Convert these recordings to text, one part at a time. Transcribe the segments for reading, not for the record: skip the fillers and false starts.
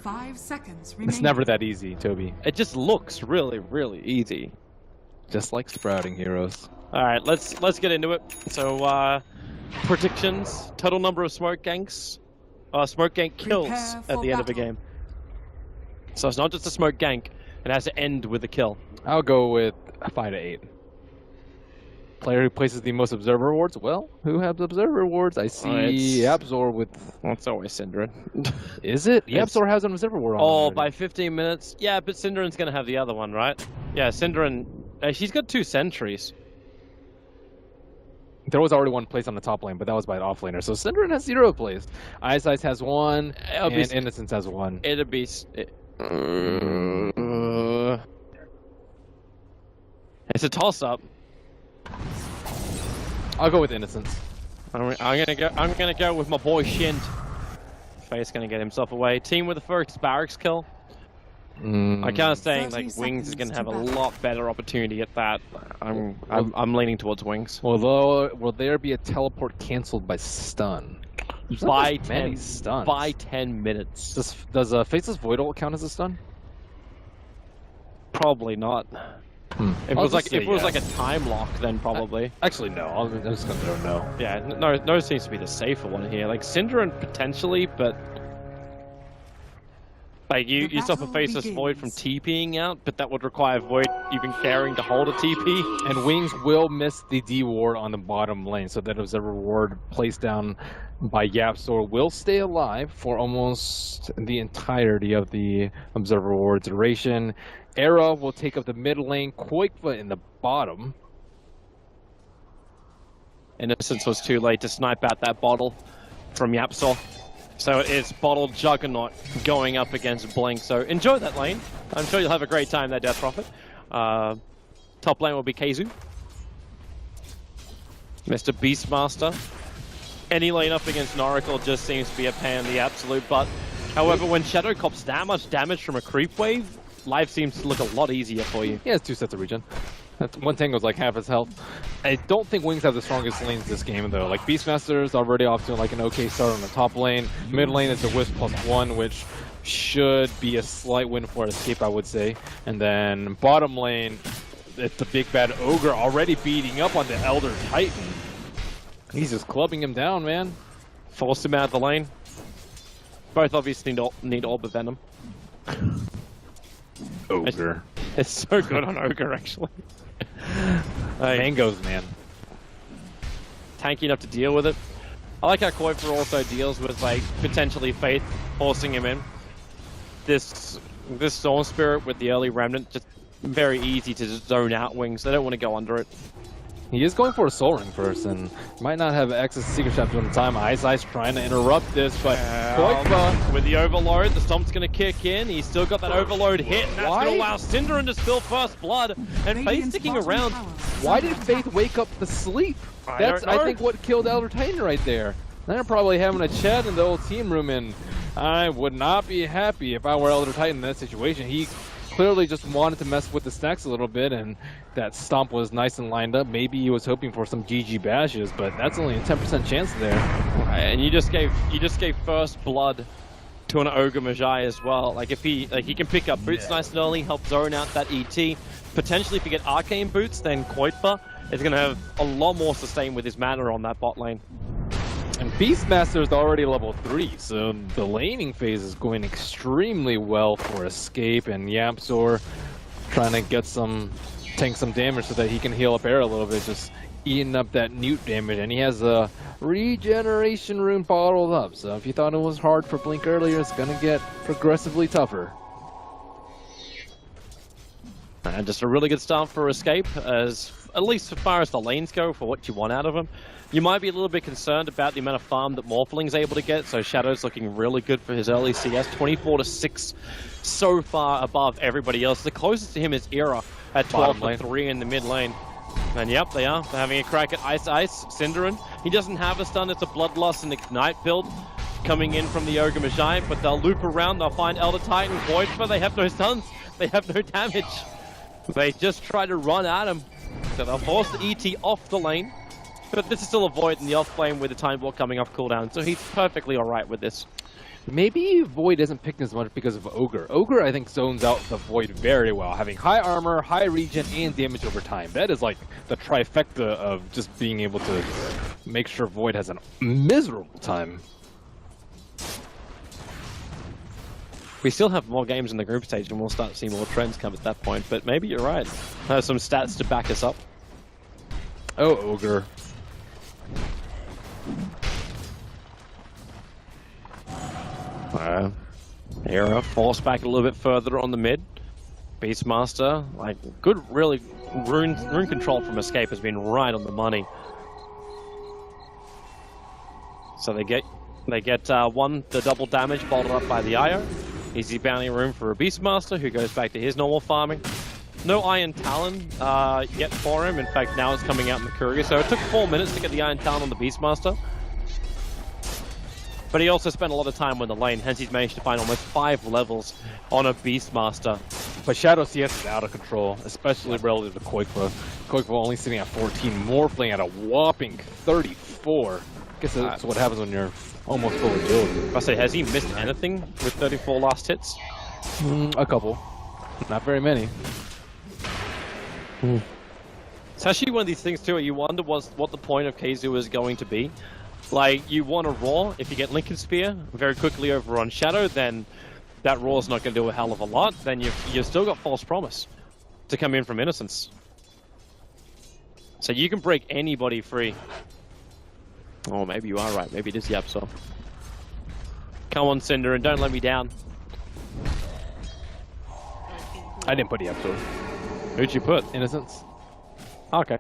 5 seconds remaining. It's never that easy, Toby. It just looks really, really easy. Just like sprouting heroes. All right, let's get into it. So, predictions: total number of smoke ganks, smoke gank kills at the end of a game. So it's not just a smoke gank; it has to end with a kill. I'll go with 5 to 8. Player who places the most observer rewards. Well, who has observer rewards? I see Absor with. Well, it's always Synderen. Is it? Absor has an observer reward on. Oh, by 15 minutes. Yeah, but Synderen's gonna have the other one, right? Yeah, Synderen. She's got 2 sentries. There was already one place on the top lane, but that was by an offlaner. So Synderen has 0 plays. Ice has 1, and Innocence has 1. It'd be. It's a toss-up. I'll go with Innocence. I'm gonna go with my boy Shind. Faye's gonna get himself away. Team with the first barracks kill. I can't say like Wings is gonna have a lot better opportunity at that. I'm leaning towards Wings. Although, will there be a teleport cancelled by stun? By many 10 stuns. By 10 minutes. Does Faceless Void Ult count as a stun? Probably not. If it was like a time lock, then probably. Actually, no. I'm just gonna throw no. Yeah, no seems to be the safer one here. Like Synderen potentially, but like you stop a Faceless Void from TPing out, but that would require Void even caring to hold a TP. And Wings will miss the D ward on the bottom lane, so that observer ward placed down by Yapsor will stay alive for almost the entirety of the observer ward duration. Era will take up the mid lane, Koikva in the bottom. Innocence was too late to snipe out that bottle from Yapsor. So it's Bottle Juggernaut going up against Blink. So enjoy that lane. I'm sure you'll have a great time there, Death Prophet. Top lane will be Keizu. Mr. Beastmaster. Any lane up against Noracle just seems to be a pain in the absolute butt. However, when Shadow cops that much damage from a creep wave, life seems to look a lot easier for you. He has 2 sets of regen. One Tango's like half his health. I don't think Wings have the strongest lanes this game though. Like Beastmaster's already off to like an okay start on the top lane. Mid lane is a Wisp +1, which should be a slight win for Escape, I would say. And then bottom lane, it's the big bad Ogre already beating up on the Elder Titan. He's just clubbing him down, man. Forced him out of the lane. Both obviously need Orb of Venom. Ogre. It's so good on Ogre, actually. Mangoes, man. Tanky enough to deal with it. I like how Koifer also deals with, like, potentially Faith forcing him in. This Storm Spirit with the early Remnant, just very easy to just zone out Wings. They don't want to go under it. He is going for a Soul Ring first, and might not have access to Secret Shaft at the time. Ice trying to interrupt this, but Koikva with the Overload, the Stomp's going to kick in. He's still got that Overload hit, and that's going to allow Synderen to spill first blood, and Faith sticking around. Why did Faith wake up to sleep? That's, I think, what killed Elder Titan right there. They're probably having a chat in the old team room, and I would not be happy if I were Elder Titan in that situation. He clearly just wanted to mess with the stacks a little bit, and that stomp was nice and lined up. Maybe he was hoping for some GG bashes, but that's only a 10% chance there. And you just gave first blood to an Ogre Magi as well. Like if he can pick up boots nice and early, help zone out that ET. Potentially if you get arcane boots, then Koitba is going to have a lot more sustain with his mana on that bot lane. And Beastmaster is already level 3, so the laning phase is going extremely well for Escape, and Yapsor trying to get tank some damage so that he can heal up air a little bit, just eating up that Newt damage, and he has a regeneration rune bottled up, so if you thought it was hard for Blink earlier, it's gonna get progressively tougher. And just a really good start for Escape, at least as far as the lanes go, for what you want out of him. You might be a little bit concerned about the amount of farm that Morphling's able to get, so Shadow's looking really good for his early CS, 24-6 so far above everybody else. The closest to him is Era at 12-3 in the mid lane. And yep, they are. They're having a crack at Ice. Synderen, he doesn't have a stun, it's a Bloodlust and Ignite build coming in from the Ogre Magi, but they'll loop around, they'll find Elder Titan, Void, but they have no stuns, they have no damage. They just try to run at him, so they'll force the ET off the lane. But this is still a Void in the off lane with the Time Block coming off cooldown, so he's perfectly alright with this. Maybe Void isn't picked as much because of Ogre. Ogre, I think, zones out the Void very well, having high armor, high regen, and damage over time. That is like the trifecta of just being able to make sure Void has a miserable time. We still have more games in the group stage, and we'll start to see more trends come at that point, but maybe you're right. There's some stats to back us up. Oh, Ogre. Era force back a little bit further on the mid. Beastmaster, like good, really rune control from Escape has been right on the money. So they get the double damage bolted up by the IO. Easy bounty room for a Beastmaster who goes back to his normal farming. No Iron Talon yet for him. In fact, now it's coming out in the courier. So it took 4 minutes to get the Iron Talon on the Beastmaster. But he also spent a lot of time on the lane, hence he's managed to find almost 5 levels on a Beastmaster. But Shadow CS is out of control, especially relative to Koikva. Koikva only sitting at 14, Morphling at a whopping 34. I guess that's what happens when you're almost full agility. I say, has he missed anything with 34 last hits? A couple. Not very many. It's actually one of these things too, where you wonder what the point of Keizu is going to be. Like, you want a Roar, if you get Lincoln Spear very quickly over on Shadow, then that Roar's not going to do a hell of a lot. Then you've still got False Promise to come in from Innocence. So you can break anybody free. Oh, maybe you are right. Maybe it is Yapso. Come on, Cinder, and don't let me down. I didn't put Yapso. Who'd you put? Innocence. Okay.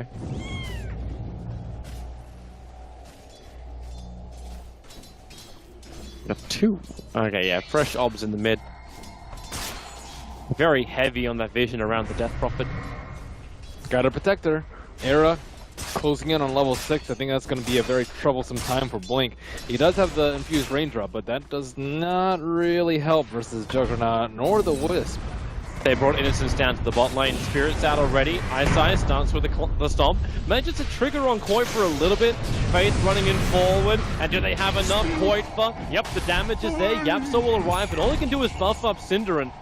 Got 2. Okay, yeah, fresh obs in the mid. Very heavy on that vision around the Death Prophet. Got a Protector. Era closing in on level 6. I think that's going to be a very troublesome time for Blink. He does have the infused raindrop, but that does not really help versus Juggernaut nor the Wisp. They brought Innocence down to the bot lane. Spirit's out already. Ice starts with the Stomp. Manages to trigger on Koi for a little bit. Faith running in forward. And do they have enough? Koitva. Yep, the damage is there. Yapso will arrive, and all he can do is buff up Cinderin.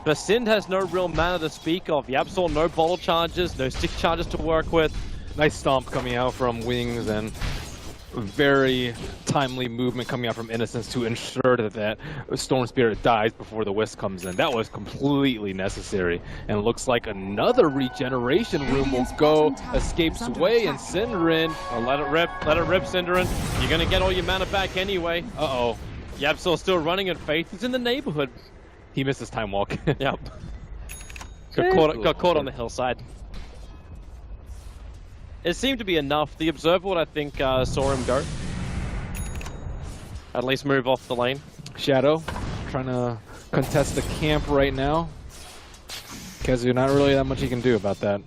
But Sind has no real mana to speak of. Yapso, no bottle charges, no stick charges to work with. Nice stomp coming out from Wings and very timely movement coming out from Innocence to ensure that Storm Spirit dies before the Wisp comes in. That was completely necessary. And it looks like another regeneration room will go Escape's way, and Cinderin. Oh, let it rip, Cinderin. You're gonna get all your mana back anyway. Uh-oh. Yapso's still running, and Faith is in the neighborhood. He missed his time walk. Yep. Got caught on the hillside. It seemed to be enough. The Observer would, I think, saw him go. At least move off the lane. Shadow trying to contest the camp right now. Because you're not really that much you can do about that.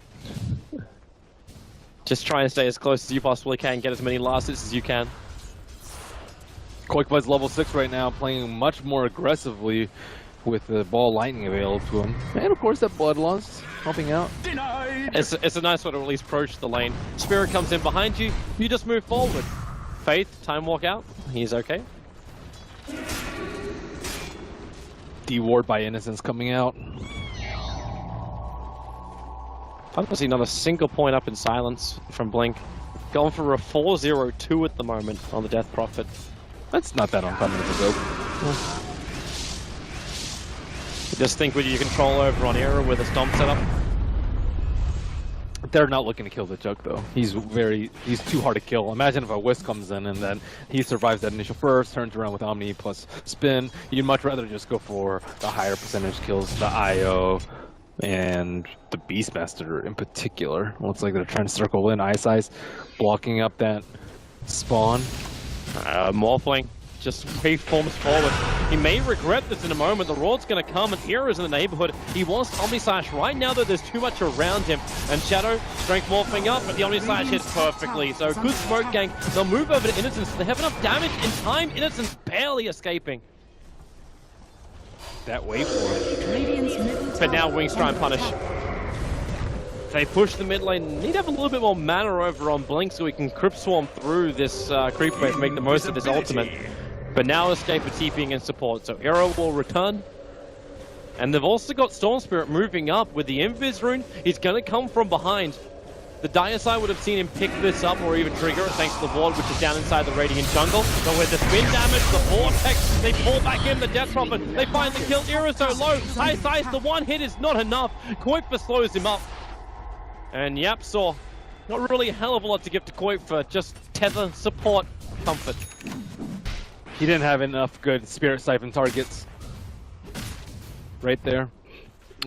Just try and stay as close as you possibly can, get as many last hits as you can. Koikva's level 6 right now, playing much more aggressively with the ball lightning available to him. And of course that Bloodlust helping out. It's a nice way to at least approach the lane. Spirit comes in behind you, you just move forward. Faith, time walk out, he's okay. D-Ward by Innocence coming out. I don't see not a single point up in silence from Blink. Going for a 4-0-2 at the moment on the Death Prophet. That's not that uncommon of a go. Just think with your control over on Era with a Stomp setup. They're not looking to kill the Jug though. He's too hard to kill. Imagine if a Wisp comes in and then he survives that initial burst, turns around with Omni plus Spin. You'd much rather just go for the higher percentage kills, the IO, and the Beastmaster in particular. Looks like they're trying to circle in. Ice blocking up that spawn. Morphling just waveforms forward. He may regret this in a moment. The Roar's going to come, and Era's in the neighborhood. He wants Omnislash right now, though there's too much around him. And Shadow, strength morphing up, but the Omnislash hits perfectly. So good smoke gang. They'll move over to Innocence. They have enough damage in time. Innocence barely escaping. That waveform. But now Wings try and punish. They push the mid lane. Need to have a little bit more mana over on Blink so we can Crypt Swarm through this creep wave, make the most of this ultimate. But now Escape are TPing in support, so Era will return. And they've also got Storm Spirit moving up with the Invis rune. He's going to come from behind. The Dire side would have seen him pick this up or even trigger it thanks to the ward, which is down inside the Radiant jungle. But with the spin damage, the Vortex, they pull back in the Death Prophet. They find the kill. Era so low. High size, the one hit is not enough. Kuiper slows him up. And YapzOr, not really a hell of a lot to give to Kuiper, just tether, support, comfort. He didn't have enough good Spirit Siphon targets. Right there.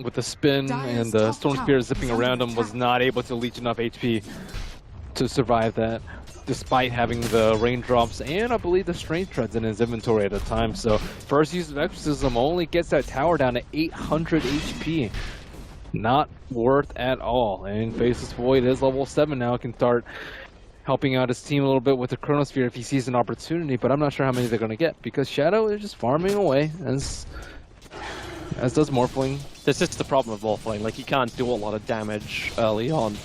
With the spin and the Storm Spirit zipping around him, was not able to leech enough HP to survive that, despite having the raindrops and I believe the strength treads in his inventory at the time. So first use of exorcism only gets that tower down to 800 HP. Not worth at all. And Faceless Void is level 7 now, can start helping out his team a little bit with the Chronosphere if he sees an opportunity, but I'm not sure how many they're going to get because Shadow is just farming away as does Morphling. This is the problem with Morphling, like you can't do a lot of damage early on.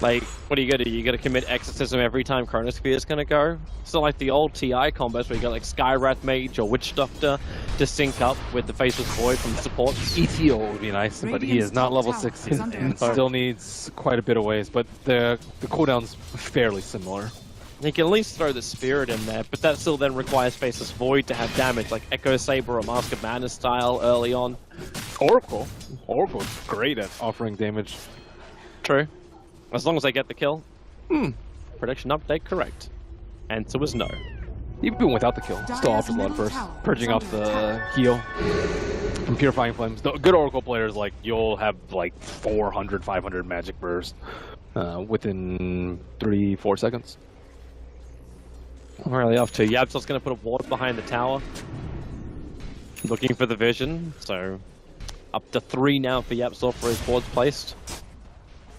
Like, what are you gonna do? You gotta commit Exorcism every time Chronosphere is gonna go? So like the old TI combos where you got like Skywrath Mage or Witch Doctor to sync up with the Faceless Void from the supports. ETO would be nice, but he is not level 16 and still needs quite a bit of ways, but the cooldown's fairly similar. You can at least throw the Spirit in there, but that still then requires Faceless Void to have damage, like Echo Saber or Mask of Madness style early on. Oracle's great at offering damage. True. As long as they get the kill. Prediction update correct. Answer was no. Even without the kill, still offers a lot of burst, purging off the heal from Purifying Flames. The good Oracle players, like, you'll have like 400, 500 magic burst within 3-4 seconds. Where are they off to? YapzOr's going to put a ward behind the tower. Looking for the vision, so up to 3 now for YapzOr for his wards placed.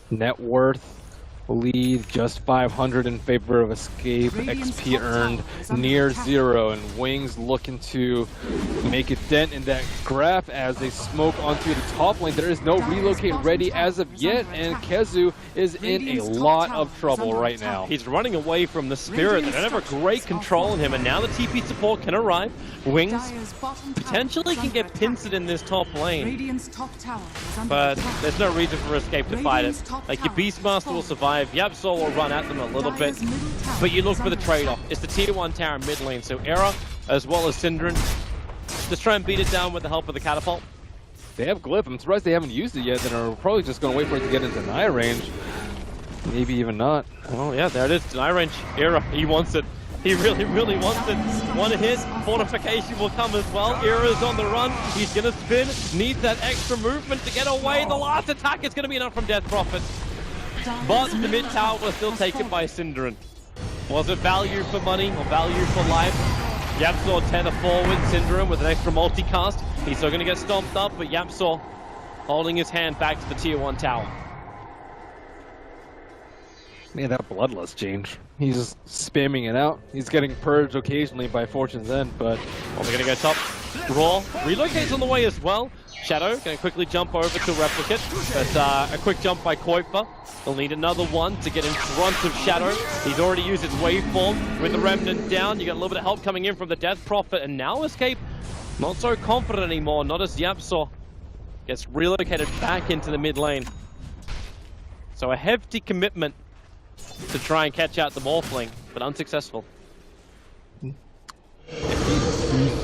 Net worth lead just 500 in favor of Escape. XP earned near 0, and Wings looking to make a dent in that graph as they smoke onto the top lane. There is no relocate ready as of yet, and Kezu is in a lot of trouble right now. He's running away from the Spirit. They don't have a great control on him, and now the TP support can arrive. Wings potentially can get pincered in this top lane, but there's no reason for Escape to fight it. Like, your Beastmaster will survive. YapzOr will run at them a little bit, but you look for the trade-off. It's the tier 1 tower mid lane, so Era as well as Synderen just try and beat it down with the help of the catapult. They have Glyph. I'm surprised they haven't used it yet. They're probably just going to wait for it to get into deny range. Maybe even not. Oh yeah, there it is, deny range. Era, he wants it. He really, really wants it. One hit, fortification will come as well. Era's on the run. He's going to spin. Needs that extra movement to get away. The last attack is going to be enough from Death Prophet. But the mid tower was still taken by Synderen. Was it value for money or value for life? YapzOr tether forward, Synderen with an extra multicast. He's still going to get stomped up, but YapzOr holding his hand back to the tier 1 tower. Man, that Bloodlust change. He's just spamming it out. He's getting purged occasionally by Fortune's End, but... Well, they're going to go top. Raw relocates on the way as well. Shadow going to quickly jump over to Replicate, but a quick jump by Kuiper. They'll need another one to get in front of Shadow. He's already used his waveform with the Remnant down. You got a little bit of help coming in from the Death Prophet, and now Escape not so confident anymore, not as YapzOr gets relocated back into the mid lane. So a hefty commitment to try and catch out the Morphling, but unsuccessful.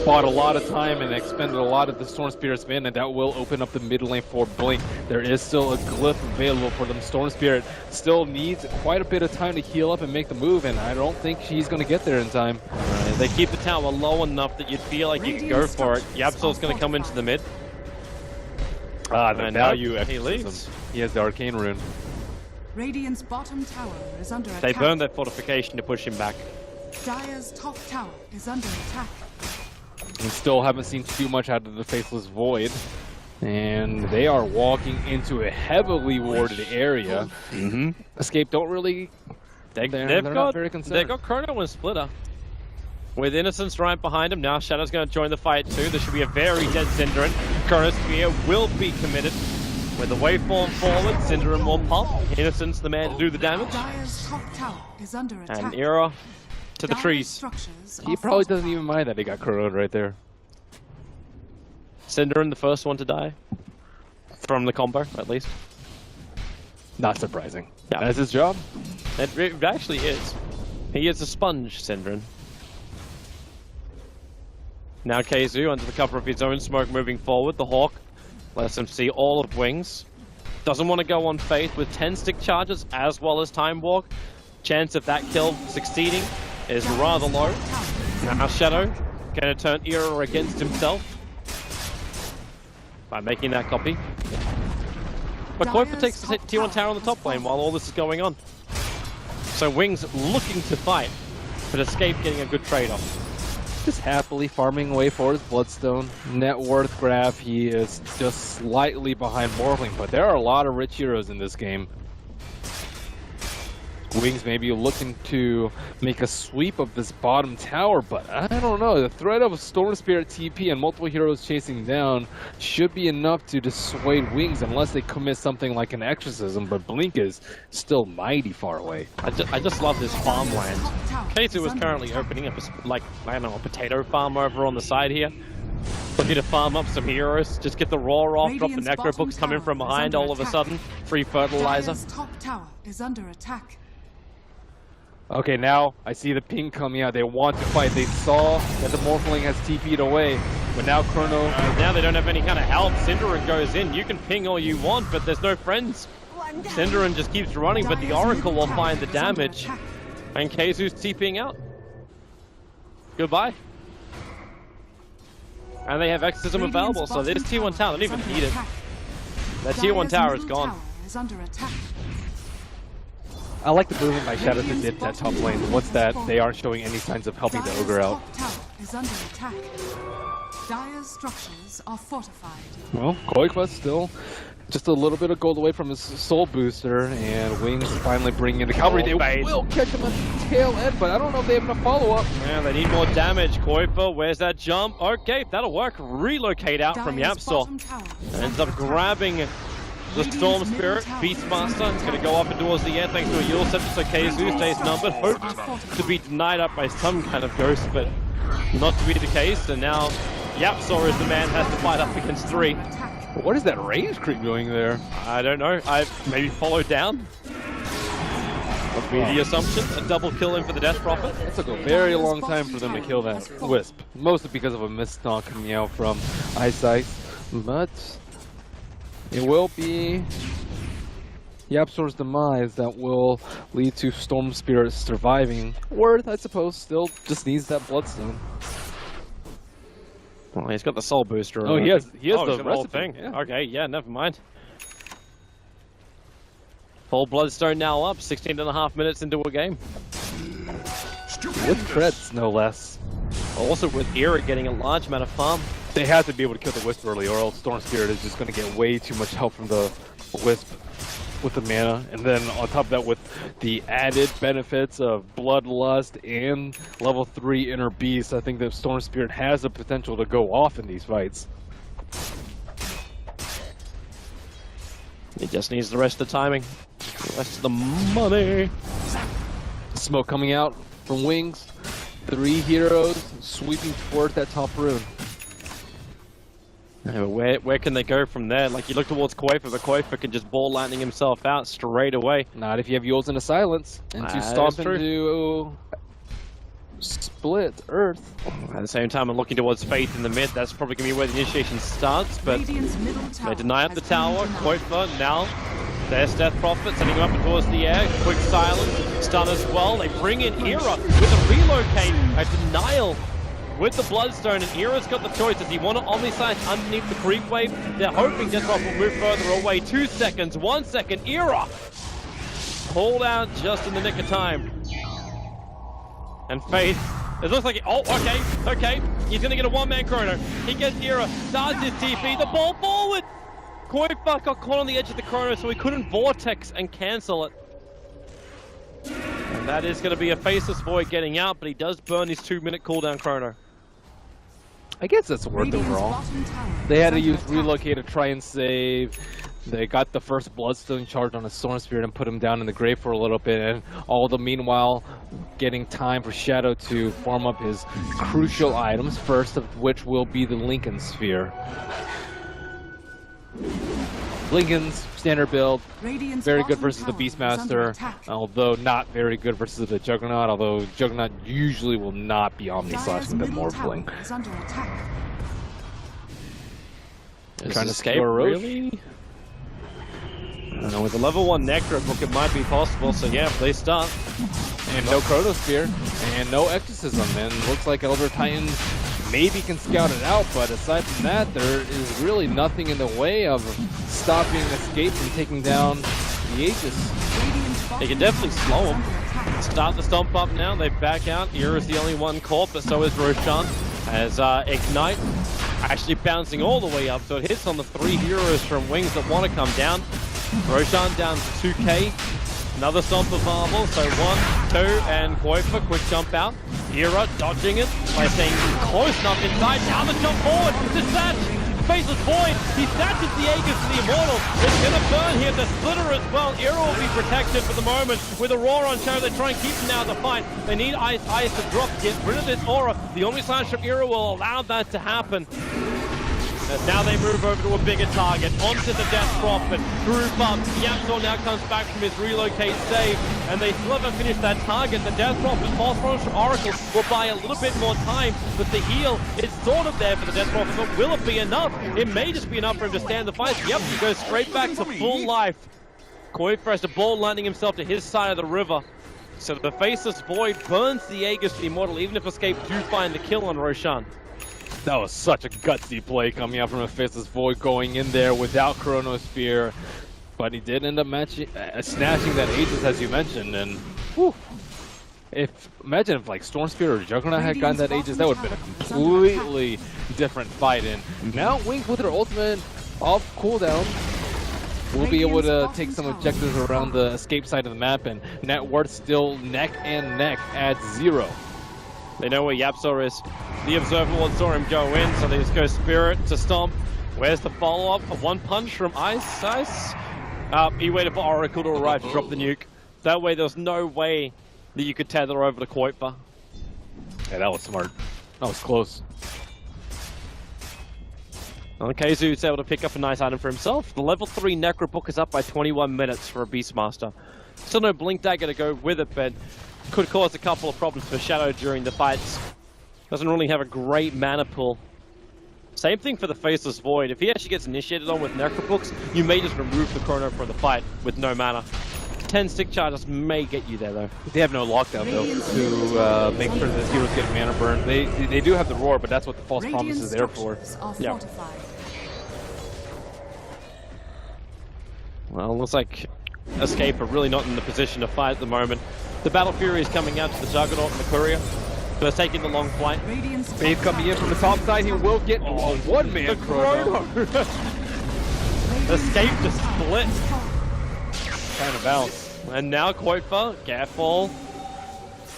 Bought a lot of time and expended a lot of the Storm Spirit spin, and that will open up the mid lane for Blink. There is still a glyph available for them. Storm Spirit still needs quite a bit of time to heal up and make the move, and I don't think she's going to get there in time. They keep the tower low enough that you'd feel like you could go for it. YapzOr's going to come into the mid. The value he leaves. He has the Arcane Rune. Radiant's bottom tower is under attack. They burned that fortification to push him back. Dire's top tower is under attack. And still haven't seen too much out of the Faceless Void. And they are walking into a heavily warded area. Escape don't really... They're not very concerned. They've got Chrono and Splitter. With Innocence right behind him. Now Shadow's going to join the fight too. There should be a very dead Synderen. Chronosphere will be committed. With the waveform forward, Synderen will pop. Innocence the man to do the damage. Dire's top tower is under attack. And Era to the trees. Structures He are probably doesn't fortified. even mind that he got corroded right there. Synderen, the first one to die. From the combo, at least. Not surprising. Yeah. That's his job. It actually is. He is a sponge, Synderen. Now KZU under the cover of his own smoke moving forward. The Hawk lets him see all of Wings. Doesn't want to go on Faith with 10 stick charges as well as Time Walk. Chance of that kill succeeding is rather low. Now Shadow going to turn Era against himself by making that copy. But Kuiper takes the T1 tower on the top lane while all this is going on. So Wings looking to fight, but Escape getting a good trade-off. Just happily farming away for his Bloodstone. Net worth graph, he is just slightly behind Morphling, but there are a lot of rich heroes in this game. Wings maybe looking to make a sweep of this bottom tower, but I don't know. The threat of a Storm Spirit TP and multiple heroes chasing down should be enough to dissuade Wings unless they commit something like an Exorcism, but Blink is still mighty far away. I just love this farmland. KZU is currently opening up a potato farm over on the side here. Looking to farm up some heroes, just get the roar off, drop the Necro books coming from behind all of a sudden. Free fertilizer. Dire's top tower is under attack. Okay, now I see the ping coming out. They want to fight. They saw that the Morphling has TP'd away, but now Chrono... Now they don't have any kind of help. Synderen goes in. You can ping all you want, but there's no friends. Synderen just keeps running, but the Oracle will find the damage. And KZU's TPing out. Goodbye. And they have Exorcism available, so this T1 tower, they don't even need it. That T1 tower is gone. Is under attack. I like the movement by Shadow to dip that top lane. What's that? They aren't showing any signs of helping the Dire's Ogre out. top tower is under attack. Dire's structures are fortified. Well, Koikwa still just a little bit of gold away from his soul booster, and Wings finally bringing in the cavalry. They will catch him at the tail end, but I don't know if they have enough follow-up. Yeah, they need more damage. Kuiper, where's that jump? Okay, that'll work. Relocate out from Dire's Yapsor. bottom tower is Ends under up attack. grabbing the Storm Spirit. Beastmaster is going to go up and towards the air thanks to a Yule Scepter, so KZU stays numbered. Hoped to be denied up by some kind of ghost, but not to be the case. And now Yapsor is the man has to fight up against 3. What is that range creep doing there? I don't know. I maybe followed down. Would be the assumption. A double kill in for the Death Prophet. It took a very long time for them to kill that Wisp. Mostly because of a missed knock coming out from Ice Ice. But it will be Yapsor's demise that will lead to Storm Spirit surviving. Worth, I suppose, still just needs that Bloodstone. Well, he's got the Soul Booster. Oh, he has he's got the the whole recipe, thing. yeah. Okay, yeah, never mind. Full Bloodstone now up, 16.5 minutes into a game. With creds, no less. Also with Era getting a large amount of farm. They have to be able to kill the Wisp early, or else Storm Spirit is just going to get way too much help from the Wisp with the mana. And then on top of that, with the added benefits of Bloodlust and level 3 Inner Beast, I think that Storm Spirit has the potential to go off in these fights. He just needs the rest of the timing. The rest of the money. Smoke coming out from Wings. 3 heroes sweeping towards that top rune. Yeah, but where can they go from there? Like, you look towards Kuiper, but Kuiper can just ball landing himself out straight away. Not if you have Yules in a silence. And to stomp into split Earth. At the same time, I'm looking towards Faith in the mid. That's probably going to be where the initiation starts, but Radiant's middle tower they deny up the has tower. been denied. Kuiper now. There's Death Prophet sending him up towards the air. Quick silence. Stun as well. They bring in Era with a relocate. A denial with the Bloodstone, and Era's got the choice. Does he want to Omniscience underneath the creep wave? They're hoping Death Prophet will move further away. 2 seconds, 1 second. Era pulled out just in the nick of time. And Faith, it looks like, okay. He's going to get a one-man chrono. He gets Era, starts his TP, the ball forward. Kuiper got caught on the edge of the chrono, so he couldn't vortex and cancel it. And that is going to be a Faceless Void getting out, but he does burn his 2-minute cooldown chrono. I guess that's worth Radiant's overall. bottom tower They had to is use under attack. Relocate to try and save They got the first Bloodstone charge on a Storm Spirit and put him down in the grave for a little bit, and all the meanwhile getting time for Shadow to farm up his crucial items, first of which will be the Lincoln Sphere. Lincoln's standard build, Radiant's very good bottom versus the tower is under Beastmaster, attack. although not very good versus the Juggernaut, although Juggernaut usually will not be Omni-slashing the Dire's middle Morphling. tower is under attack. Trying to escape, score Roche. really? With a level 1 Necro book, it might be possible, so yeah, they start. And no Chronosphere, and no Exorcism, and looks like Elder Titan maybe can scout it out, but aside from that, there is really nothing in the way of stopping Escape from taking down the Aegis. Radiant's They can bottom definitely tower slow is him. under attack. Start the stomp up now, they back out. Era's the only one caught, but so is Roshan. As Ignite actually bouncing all the way up, so it hits on the 3 heroes from Wings that want to come down. Roshan down to 2k. Another stomp available, so 1, 2, and Koifa, quick jump out. Era dodging it by staying close enough inside. Now the jump forward to Satch. Faceless Void, he snatches the Aegis to the Immortal. It's gonna burn here, the Splitter as well. Era will be protected for the moment with Aurora on Shadow. They try and keep him out of the fight. They need Ice to drop, get rid of this Aura. The only slash from Era will allow that to happen. As now they move over to a bigger target, onto the Death Prophet, group up. Yapzor now comes back from his relocate save, and they still haven't finished that target. The Death Prophet, false promise from Oracle, will buy a little bit more time, but the heal is sort of there for the Death Prophet, but will it be enough? It may just be enough for him to stand the fight. Yep, he goes straight back to full life. Koifa has the ball landing himself to his side of the river. So the Faceless Void burns the Aegis to the Immortal, even if Escape do find the kill on Roshan. That was such a gutsy play coming out from a Faceless Void going in there without Chronosphere. But he did end up snatching that Aegis, as you mentioned, and whew, imagine if like Storm Spirit or Juggernaut had gotten that Aegis, that would have been a completely different fight. And now Wings with her ultimate off cooldown will be able to take some objectives around the Escape side of the map, and net worth still neck and neck at 0. They know where Yapzor is. The Observer Ward saw him go in, so they just go Spirit to Stomp. Where's the follow-up? A one punch from Ice. He waited for Oracle to arrive to drop the nuke. That way there's no way that you could tether over to Koifa. Yeah, that was smart. That was close. Keizu's able to pick up a nice item for himself. The level 3 Necro Book is up by 21 minutes for a Beastmaster. Still no Blink Dagger to go with it, but could cause a couple of problems for Shadow during the fights. Doesn't really have a great mana pool. Same thing for the Faceless Void. If he actually gets initiated on with Necro Books, you may just remove the Chrono from the fight with no mana. 10 stick charges may get you there though. They have no lockdown though to make sure that heroes get mana burn. They do have the Roar, but that's what the False Promise is there for. Yeah. Well, looks like Escape are really not in the position to fight at the moment. The Battle Fury is coming out to the Juggernaut and the Courier. So they're taking the long flight. Faith coming in from the top side, he will get a one-man Chrono. Escape to split. Kind of bounce. And now Koifa, careful.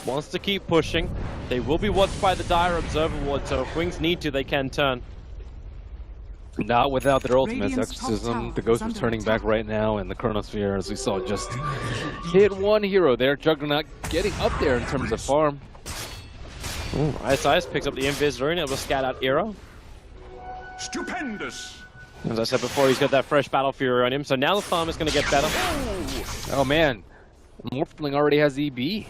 Wants to keep pushing. They will be watched by the Dire Observer Ward, so if Wings need to, they can turn. Not without their ultimates. Radiant's Exorcism, top the Ghost tower was is turning under back attack. right now, and the Chronosphere, as we saw, just hit one hero there. Juggernaut getting up there in terms of farm. Ooh, Ice picks up the Invis Rune, able to scout out Era. Stupendous! As I said before, he's got that fresh Battle Fury on him, so now the farm is going to get better. Oh man, Morphling already has EB.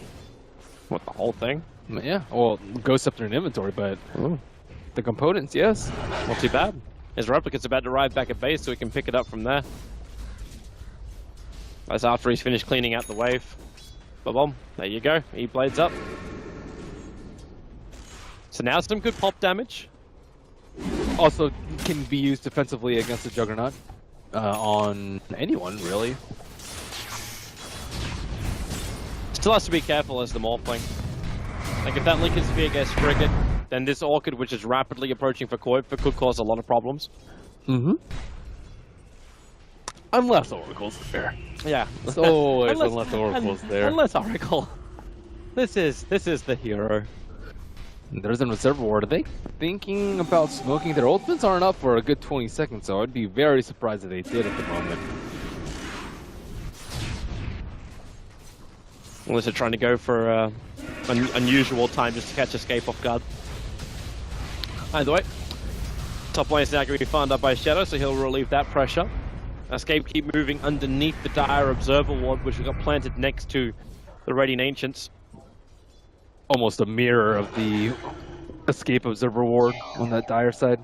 What, the whole thing? Yeah, well, Ghost up there in inventory, but the components, yes. Not too bad. His Replica's about to arrive back at base, so he can pick it up from there. That's after he's finished cleaning out the wave. Boom, there you go. E-Blades up. So now some good pop damage. Also can be used defensively against the Juggernaut on anyone, really. Still has to be careful as the Morphling. Like if that Lincoln Sphere gets triggered, then this Orchid, which is rapidly approaching for Koifa, could cause a lot of problems. Unless Oracle's there. Yeah. It's always unless Oracle's there. Unless Oracle. This is the hero. There's a reservoir. Are they thinking about smoking? Their ultimates aren't up for a good 20 seconds, so I'd be very surprised if they did at the moment. Unless they're trying to go for an unusual time just to catch Escape off guard. Either way, top lane is now going to be farmed up by Shadow, so he'll relieve that pressure. Escape keep moving underneath the Dire Observer Ward, which we got planted next to the Radiant Ancients. Almost a mirror of the Escape Observer Ward on that Dire side.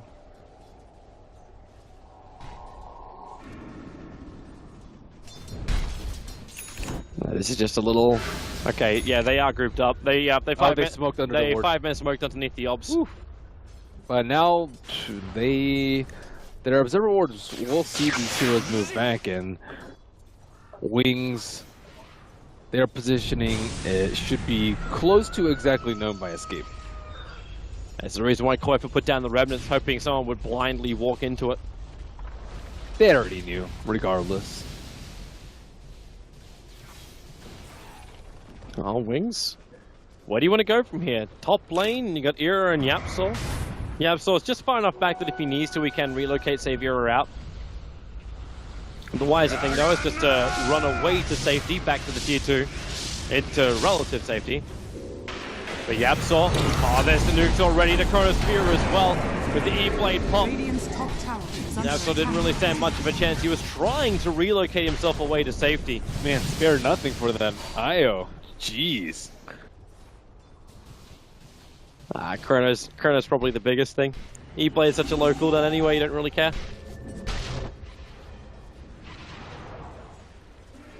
This is just a little. Okay, yeah, they are grouped up. They smoked under the ward. 5 men smoked underneath the obs. Oof. But now their observer wards will see these heroes move back, and Wings, their positioning should be close to exactly known by Escape. That's the reason why Kuiper put down the Remnants, hoping someone would blindly walk into it. They already knew, regardless. Oh, Wings. Where do you want to go from here? Top lane, you got Era and Yapsor. Yapsor is just far enough back that if he needs to, he can relocate, save Era out. The wiser thing, though, is just to run away to safety, back to the tier 2. Into relative safety. But Yapsor, oh, there's the nukes already, the Chronosphere as well, with the E-Blade pop. Radiant's top tower is under Yapsor didn't really stand much of a chance. He was trying to relocate himself away to safety. Man, spare nothing for them. Io. Jeez. Chrono's probably the biggest thing. E-Blade is such a low cooldown anyway, you don't really care.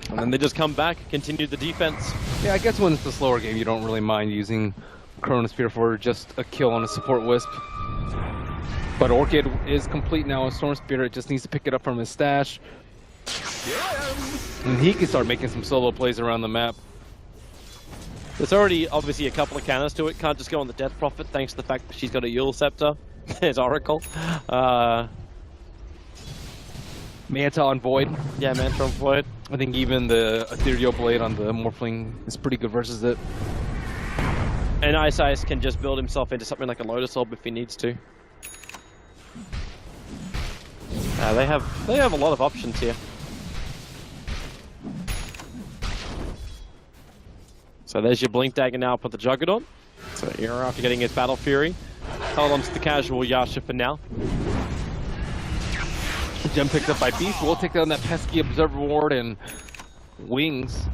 And then they just come back, continue the defense. Yeah, I guess when it's a slower game, you don't really mind using Chronosphere for just a kill on a support Wisp. But Orchid is complete now, and Storm Spirit just needs to pick it up from his stash. And he can start making some solo plays around the map. There's already obviously a couple of counters to it. Can't just go on the Death Prophet thanks to the fact that she's got a Yule Scepter. There's Oracle. Manta on Void. Yeah, Manta on Void. I think even the Ethereal Blade on the Morphling is pretty good versus it. And Ice can just build himself into something like a Lotus Orb if he needs to. They have a lot of options here. So there's your Blink Dagger now up with the Juggernaut. So Era after getting his Battle Fury. Hold on to the casual Yasha for now. Gem picked up by Beast. We'll take down that pesky Observer Ward, and Wings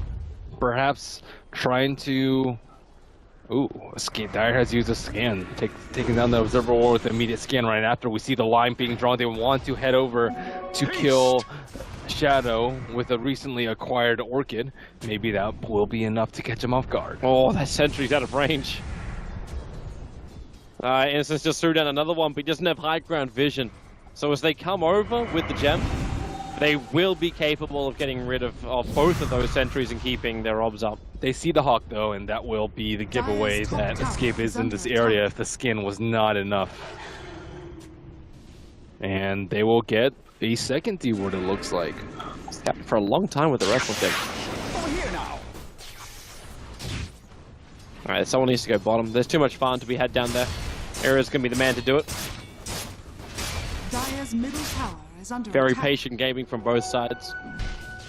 perhaps trying to... Ooh, Escape. Dire has used a scan. Taking down the Observer Ward with the immediate scan right after. We see the line being drawn. They want to head over to kill Shadow with a recently acquired Orchid. Maybe that will be enough to catch him off guard. Oh, that sentry's out of range. Innocence just threw down another one, but he doesn't have high ground vision. So as they come over with the gem, they will be capable of getting rid of both of those sentries and keeping their obs up. They see the Hawk though, and that will be the giveaway that Escape is in this area if the skin was not enough. And they will get a second D-ward, it looks like. It's happened for a long time with the Replicant. Alright, someone needs to go bottom. There's too much farm to be had down there. Era's going to be the man to do it. Dire's middle tower is under Very attack. patient gaming from both sides.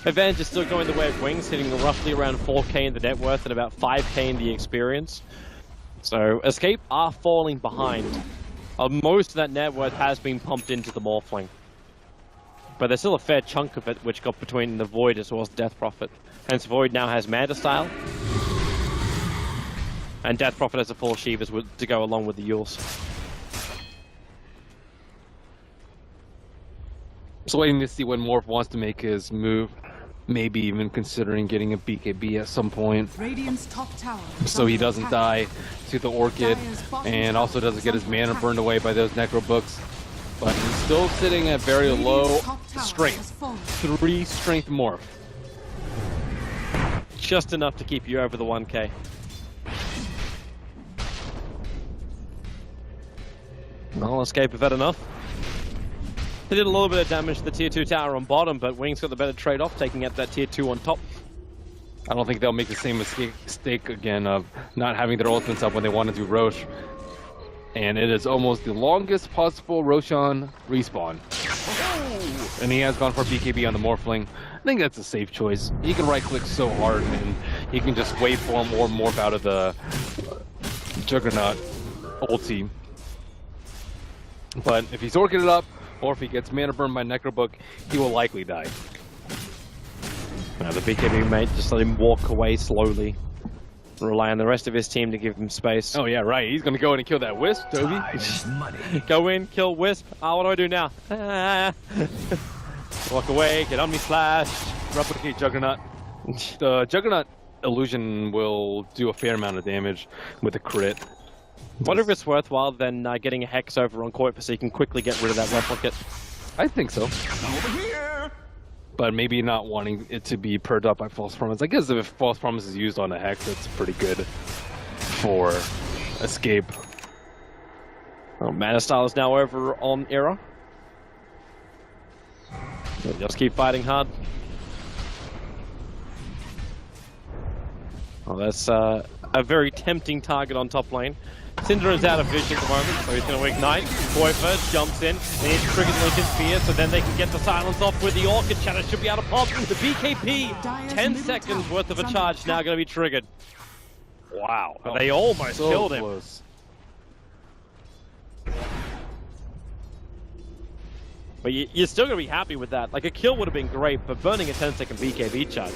Advantage is still going the way of Wings, hitting roughly around 4k in the net worth and about 5k in the experience. So Escape are falling behind. Most of that net worth has been pumped into the Morphling. But there's still a fair chunk of it which got between the Void as well as Death Prophet. Hence Void now has Manta Style. And Death Prophet has a full Shivas to go along with the Yules. Just waiting to see when Morph wants to make his move. Maybe even considering getting a BKB at some point. Radiant's top tower So he doesn't die to the Orchid. And also doesn't get his mana burned away by those Necro Books. But he's still sitting at very low strength. 3 strength Morph. Just enough to keep you over the 1k. Well, Escape have had enough. They did a little bit of damage to the tier 2 tower on bottom, but Wings got the better trade-off, taking out that tier 2 on top. I don't think they'll make the same mistake again of not having their ultimates up when they want to do Roche. And it is almost the longest possible Roshan respawn. And he has gone for BKB on the Morphling. I think that's a safe choice. He can right click so hard and he can just waveform or morph out of the Juggernaut ulti. But if he's orchid it up, or if he gets mana burned by Necrobook, he will likely die. Now the BKB mate just let him walk away slowly. Rely on the rest of his team to give him space. Oh yeah, right. He's gonna go in and kill that Wisp, Toby. Go in, kill Wisp. What do I do now? Walk away, get on me slash. Replicate Juggernaut. The Juggernaut illusion will do a fair amount of damage with a crit. Wonder if it's worthwhile then getting a Hex over on Kuiper so you can quickly get rid of that replicate. I think so. But maybe not wanting it to be purred up by False Promise. I guess if False Promise is used on a Hex, that's pretty good for escape. Oh, Mana Style is now over on Era. They'll just keep fighting hard. Oh, that's a very tempting target on top lane. Syndra is out of vision at the moment, so he's going to ignite. Kuiper jumps in, and he triggers Lincoln's Fear, so then they can get the silence off with the Orchid. Shadow should be able to pop. The BKP, 10 seconds worth of a charge now going to be triggered. Wow, they almost killed him. Close. But you're still going to be happy with that. Like, a kill would have been great, but burning a 10-second BKB charge,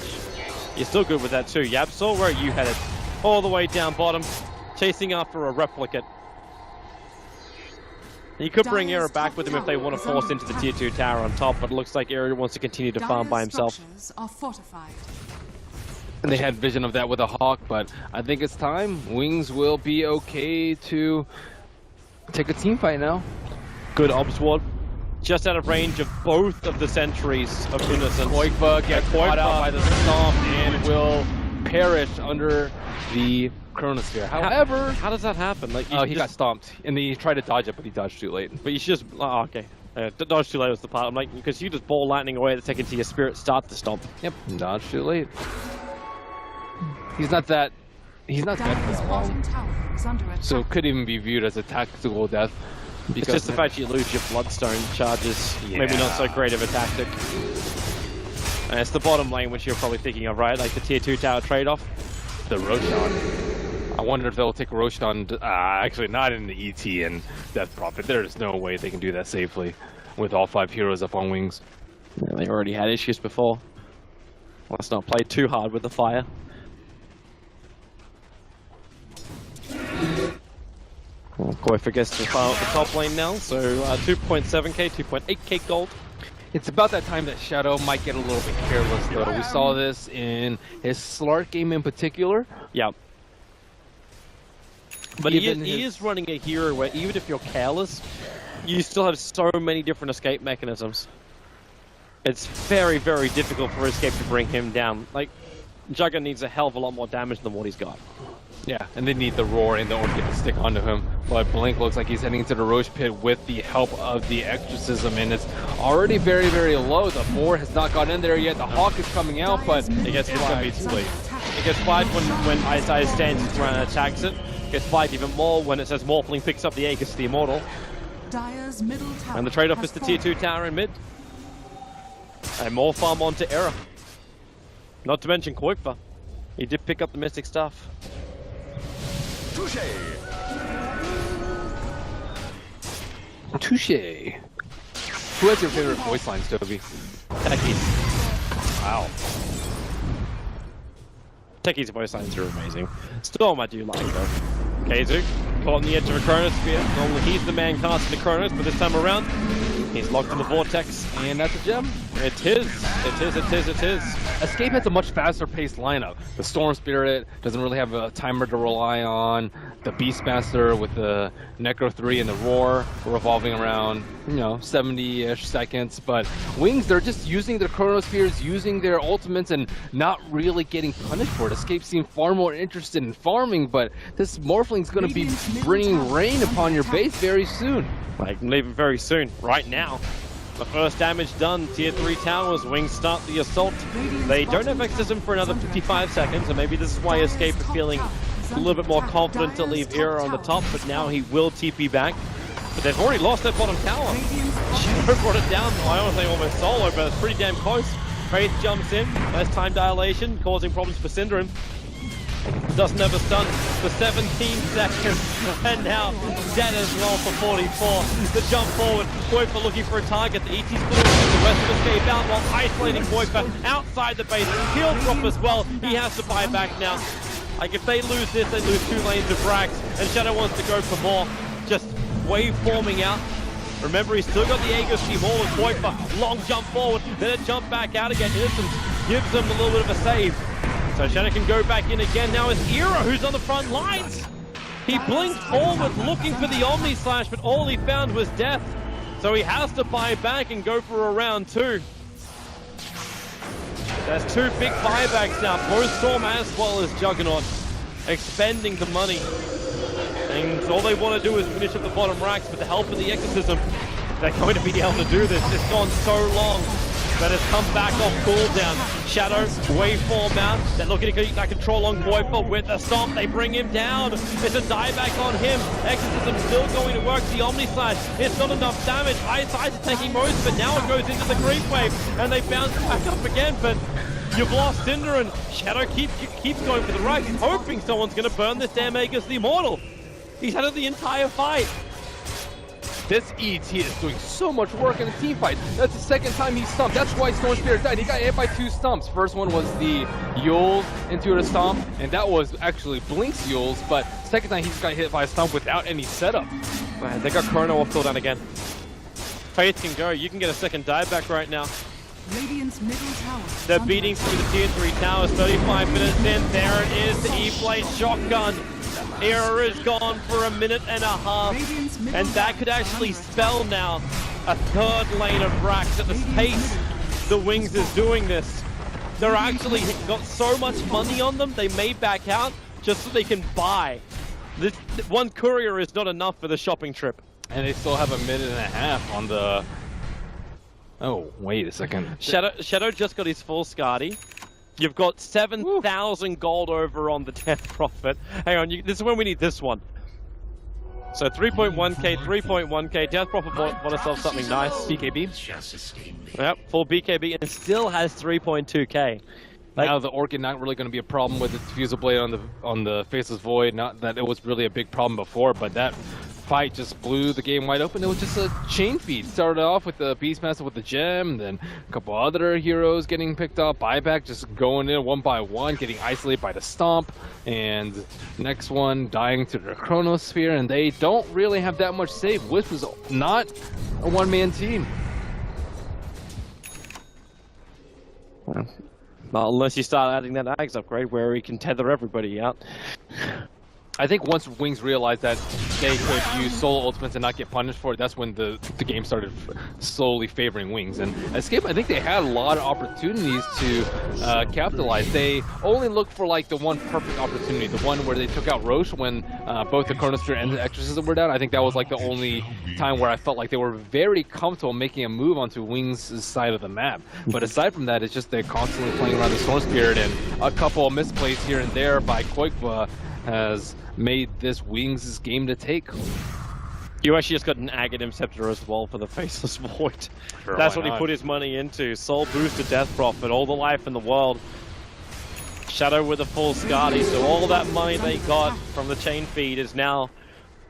you're still good with that too. Yab saw where you headed, all the way down bottom. Chasing after a replicate. You could bring Era back with him if they want to force into the tier 2 tower on top, but it looks like Era wants to continue to farm by himself. And they had vision of that with a Hawk, but I think it's time. Wings will be okay to take a team fight now. Good Obs Ward. Just out of range of both of the sentries of Innocence. Kuiper gets caught out by the Stomp and will perish under the Chronosphere. However, how does that happen? Like, he got stomped, and he tried to dodge it, but he dodged too late. But you should just, okay. Dodge too late was the part. I'm like, because you just ball lightning away the second to your spirit start the stomp. Yep, dodge too late. He's not that dead for long. So it could even be viewed as a tactical death. It's just the fact you lose your Bloodstone charges, maybe not so great of a tactic. And it's the bottom lane which you're probably thinking of, right? Like the tier 2 tower trade-off. The Roshan. I wonder if they'll take Roshan, actually not in the ET and Death Prophet. There's no way they can do that safely with all 5 heroes up on Wings. Yeah, they already had issues before. Let's not play too hard with the fire. Well, Kuiper gets to the top lane now, so 2.7k, 2.8k gold. It's about that time that Shadow might get a little bit careless, though. We saw this in his Slark game in particular. Yeah. But he is running a hero where even if you're careless, you still have so many different escape mechanisms. It's very, very difficult for Escape to bring him down. Like, Jugger needs a hell of a lot more damage than what he's got. Yeah, and they need the Roar and the Orchid to stick onto him. But Blink looks like he's heading into the Roche Pit with the help of the Exorcism, and it's already very, very low. The Moor has not got in there yet. The Hawk is coming out, but it gets flagged. It gets flagged when Ice stands and attacks it. It gets flagged even more when it says Morphling picks up the Aegis the Immortal. And the trade-off is the tier 2 tower in mid. And more farm onto Era. Not to mention Kuiper. He did pick up the Mystic Stuff. Touche! Touche! Who has your favorite voice lines, Toby? Techie. Wow. Techie's voice lines are amazing. Storm I do like though. Keizu, caught on the edge of a Chronosphere. Normally he's the man casting the Chronos, but this time around, he's locked in the Vortex. And that's a gem. It is. It is. Escape has a much faster paced lineup. The Storm Spirit doesn't really have a timer to rely on. The Beastmaster with the Necro 3 and the Roar revolving around, 70-ish seconds. But Wings, they're just using their Chronospheres, using their ultimates, and not really getting punished for it. Escape seemed far more interested in farming, but this Morphling's going to be bringing rain upon your base very soon. Like, even very soon, right now. The first damage done, tier 3 towers, Wings start the assault. They don't have exorcism for another 55 seconds, and maybe this is why Escape is feeling a little bit more confident to leave Era on the top, but now he will TP back. But they've already lost their bottom tower. Shadow brought it down, I don't say almost solo, but it's pretty damn close. Faith jumps in, less time dilation, causing problems for Synderen. Doesn't have a stun for 17 seconds, and now dead as well for 44. The jump forward, Voipa looking for a target. The ET's pulling the rest of escape out while isolating Voipa outside the base. He'll drop as well. He has to buy back now. Like if they lose this, they lose 2 lanes of Brax, and Shadow wants to go for more. Just waveforming out. Remember, he's still got the Aegis team all with Voipa. Long jump forward, then a jump back out again. Innocence gives them a little bit of a save. So Shadow can go back in again. Now it's Era who's on the front lines. He blinked forward looking for the Omni Slash, but all he found was death. So he has to buy back and go for a round 2. That's 2 big buybacks now. Both Storm as well as Juggernaut expending the money. And all they want to do is finish up the bottom racks with the help of the Exorcism. They're going to be able to do this. It's gone so long. But it's come back off cooldown. Shadow, waveform out. They're looking to get that control on Voipa with the stomp. They bring him down. It's a dieback on him. Exorcism still going to work. The Omni Slash. It's not enough damage. Ice is taking most, but now it goes into the creep wave. And they bounce back up again, but you've lost Synderen. Shadow keeps going for the right, hoping someone's going to burn this damn Aegis the Immortal. He's had it the entire fight. This ET is doing so much work in the team fight. That's the second time he stumped. That's why Storm Spirit died. He got hit by 2 stumps. First one was the Yules into the stomp, and that was actually Blink's Yules, but second time he just got hit by a stump without any setup. Man, they got Chrono off cooldown again. Faith can go. You can get a second dieback right now. Radiant's middle tower. They're beating through the tier 3 towers. 35 minutes in. There it is. The E-Blade shotgun. Era is gone for a minute and a half, and that could actually spell now a 3rd lane of Brax at the pace the Wings is doing this. They're actually got so much money on them, they may back out just so they can buy. This one courier is not enough for the shopping trip. And they still have a minute and a half on the... Oh, wait a second. Shadow just got his full Skadi. You've got 7,000 gold over on the Death Prophet. Hang on, this is when we need this one. So 3.1k, 3.1k. Death Prophet bought himself something nice. BKB. Yep, full BKB, and still has 3.2k. Now the Orchid not really going to be a problem with the Diffusal Blade on the Faceless Void. Not that it was really a big problem before, but that fight just blew the game wide open. It was just a chain feed. Started off with the Beastmaster with the gem, then a couple other heroes getting picked up. Buyback just going in one by one, getting isolated by the stomp, and next one dying to the Chronosphere, and they don't really have that much save. Wisp is not a one-man team. Well, not unless you start adding that Axe upgrade where we can tether everybody out. I think once Wings realized that they could use solo ultimates and not get punished for it, that's when the game started slowly favoring Wings. And Escape, I think they had a lot of opportunities to capitalize. They only looked for like the one perfect opportunity, the one where they took out Roche when both the Chronosphere and the Exorcism were down. I think that was like the only time where I felt like they were very comfortable making a move onto Wings' side of the map. But aside from that, it's just they're constantly playing around the Storm Spirit, and a couple of misplays here and there by Koikva has made this Wings' game to take. You actually just got an Aghanim Scepter as well for the Faceless Void. Sure, that's what he put his money into. Soul Booster, Death Prophet, all the life in the world. Shadow with a full Skadi, so all that money they got from the chain feed is now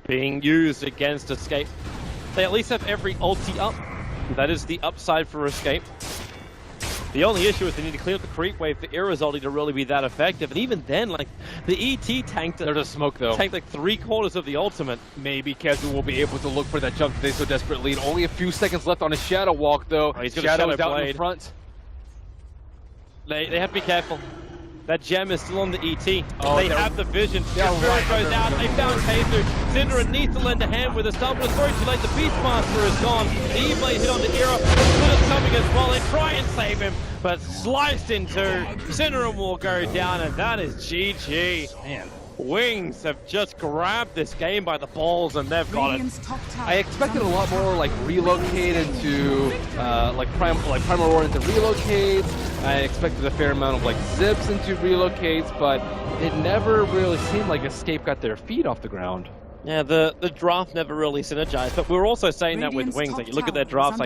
being used against Escape. They at least have every ulti up. That is the upside for Escape. The only issue is they need to clear up the creep wave for Era's ulti to really be that effective. And even then, like, the ET tanked... There's a smoke, though. Tanked like 3/4 of the ultimate. Maybe Kezu will be able to look for that jump that they so desperately need. Only a few seconds left on his Shadow Walk, though. Oh, he's got Shadow a is out blade in front. They have to be careful. That gem is still on the ET. Oh, they have the vision. The Spirit goes out. They found Kezu. Synderen needs to lend a hand with a stun, but it's very too late. The Beastmaster is gone. The E-Blade hit onto Era. It's coming as well. They try and save him, but sliced into. Synderen will go down, and that is GG. Man, Wings have just grabbed this game by the balls and they've got it. Radiant's top tower I expected a is lot under more like relocate into like Primal Roar into relocates. I expected a fair amount of like zips into relocates, but it never really seemed like Escape got their feet off the ground. Yeah, the draft never really synergized, but we were also saying that with Radiant's Wings. top Like, you look at their tower is drafts, like